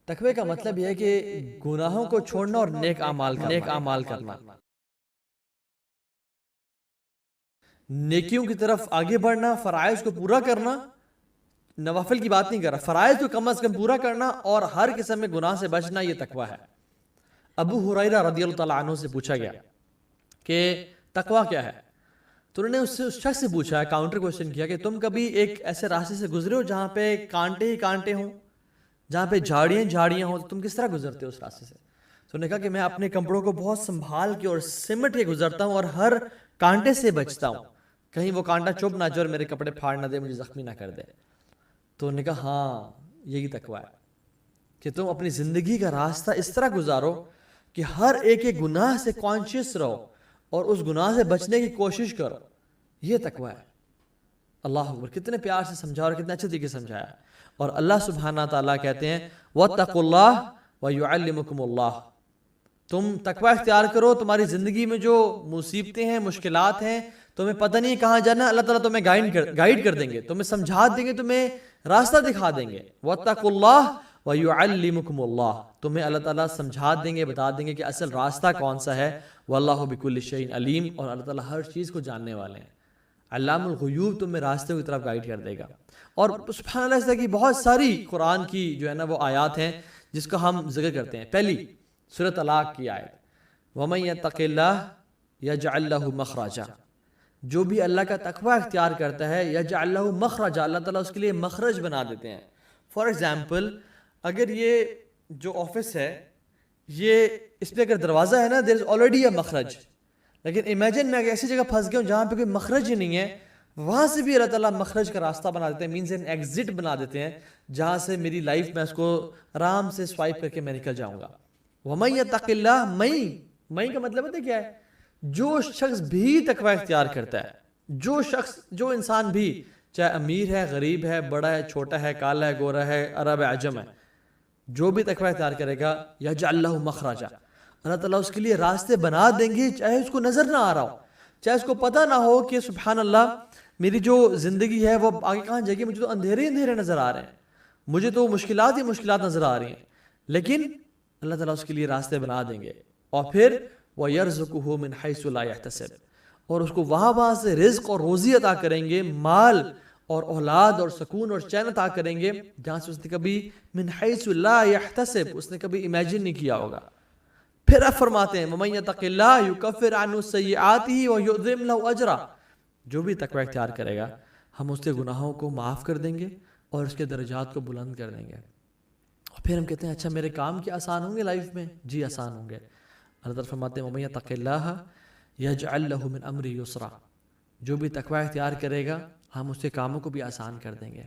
تقوی کا مطلب یہ ہے کہ گناہوں کو چھوڑنا اور نیک اعمال کرنا، نیکیوں کی طرف آگے بڑھنا، فرائض کو پورا کرنا، نوافل کی بات نہیں کر رہا، فرائض کو کم از کم پورا کرنا اور ہر قسم میں گناہ سے بچنا، یہ تقوی ہے۔ ابو ہریرہ رضی اللہ تعالیٰ عنہ سے پوچھا گیا کہ تقوی کیا ہے؟ تو انہوں نے اس شخص سے پوچھا، کاؤنٹر کوشچن کیا کہ تم کبھی ایک ایسے راستے سے گزرے ہو جہاں پہ کانٹے ہی کانٹے ہوں، جہاں پہ جھاڑیاں ہوں، تو تم کس طرح گزرتے ہو اس راستے سے؟ تو انہوں نے کہا کہ میں اپنے کپڑوں کو بہت سنبھال کے اور سمٹ کے گزرتا ہوں اور ہر کانٹے سے بچتا ہوں، کہیں وہ کانٹا چبھ نہ جائے اور میرے کپڑے پھاڑ نہ دے، مجھے زخمی نہ کر دے۔ تو انہوں نے کہا ہاں یہی تقوی ہے کہ تم اپنی زندگی کا راستہ اس طرح گزارو کہ ہر ایک گناہ سے کانشیس رہو اور اس گناہ سے بچنے کی کوشش کرو، یہ تقوی ہے۔ اللہ اکبر، کتنے پیار سے سمجھا اور کتنے اچھے طریقے سے سمجھایا۔ اور اللہ سبحانہ تعالیٰ کہتے ہیں وَاتَّقُوا اللَّهَ وَيُعَلِّمُكُمُ اللَّهُ، تم تقوی اختیار کرو، تمہاری زندگی میں جو مصیبتیں ہیں، مشکلات ہیں، تمہیں پتہ نہیں کہاں جانا، اللہ تعالیٰ تمہیں گائیڈ کر دیں گے، تمہیں سمجھا دیں گے، تمہیں راستہ دکھا دیں گے۔ وَاتَّقُوا اللَّهَ وَيُعَلِّمُكُمُ اللَّهُ، تمہیں اللہ تعالیٰ سمجھا دیں گے، بتا دیں گے کہ اصل راستہ کون سا ہے۔ وَاللَّهُ بِكُلِّ شَيْءٍ عَلِيمٌ، اور اللہ تعالیٰ ہر چیز کو جاننے والے ہیں۔ علام الغیوب تمہیں راستے کی طرف گائیڈ کر دے گا۔ اور سبحان اللہ، اس طرح کی بہت ساری قرآن کی جو ہے نا وہ آیات ہیں جس کو ہم ذکر کرتے ہیں۔ پہلی سورہ طلاق کی آیت، وَمَن يَتَّقِ اللَّهَ يَجْعَلْ لَهُ مَخْرَجًا، جو بھی اللہ کا تقوی اختیار کرتا ہے، یجعل لہ مخرجا، اللہ تعالیٰ اس کے لیے مخرج بنا دیتے ہیں۔ فار ایگزامپل، اگر یہ جو آفس ہے، یہ اس پہ اگر دروازہ ہے نا، دیر از آلریڈی اے مخرج، لیکن امیجن میں اگر ایسی جگہ پھنس گیا ہوں جہاں پہ کوئی مخرج ہی نہیں ہے، وہاں سے بھی اللہ تعالیٰ مخرج کا راستہ بنا دیتے ہیں، مینز این ایگزٹ بنا دیتے ہیں جہاں سے میری لائف میں اس کو آرام سے سوائپ کر کے میں نکل جاؤں گا۔ وَمَن يَتَّقِ اللَّهَ، مئی کا مطلب ہے کیا ہے؟ جو شخص بھی تقوی اختیار کرتا ہے، جو انسان بھی، چاہے امیر ہے، غریب ہے، بڑا ہے، چھوٹا ہے، کالا ہے، گورا ہے، عرب ہے، عجم ہے، جو بھی تقوی اختیار کرے گا، یجعل لہ مخرجا، اللہ تعالیٰ اس کے لیے راستے بنا دیں گے، چاہے اس کو نظر نہ آ رہا ہو، چاہے اس کو پتہ نہ ہو کہ سبحان اللہ میری جو زندگی ہے وہ آگے کہاں جائے گی، مجھے تو اندھیرے اندھیرے نظر آ رہے ہیں، مجھے تو مشکلات ہی مشکلات نظر آ رہی ہیں، لیکن اللہ تعالیٰ اس کے لیے راستے بنا دیں گے۔ اور پھر وَيَرْزُقُهُ مِنْ حَيْثُ لَا يَحْتَسِبُ، اور اس کو وہاں سے رزق اور روزی عطا کریں گے، مال اور اولاد اور سکون اور چین عطا کریں گے جہاں سے اس نے کبھی من حیث لا یحتسب، اس نے کبھی امیجن نہیں کیا ہوگا۔ پھر آپ فرماتے ہیں وَمَن يَتَقِ اللَّهَ يُكَفِّرْ عَنْهُ سَيِّئَاتِهِ وَيُعْظِمْ لَهُ أَجْرًا، جو بھی تقوی اختیار کرے گا ہم اس کے گناہوں کو معاف کر دیں گے اور اس کے درجات کو بلند کر دیں گے۔ اور پھر ہم کہتے ہیں اچھا میرے کام کیا آسان ہوں گے لائف میں؟ جی آسان ہوں گے۔ اللہ تعالیٰ فرماتے ہیں وَمَن يَتَقِ اللَّهَ يَجْعَلْ لَهُ مِنْ أَمْرِهِ يُسْرًا، جو بھی تقوی اختیار کرے گا ہم اس کے کاموں کو بھی آسان کر دیں گے۔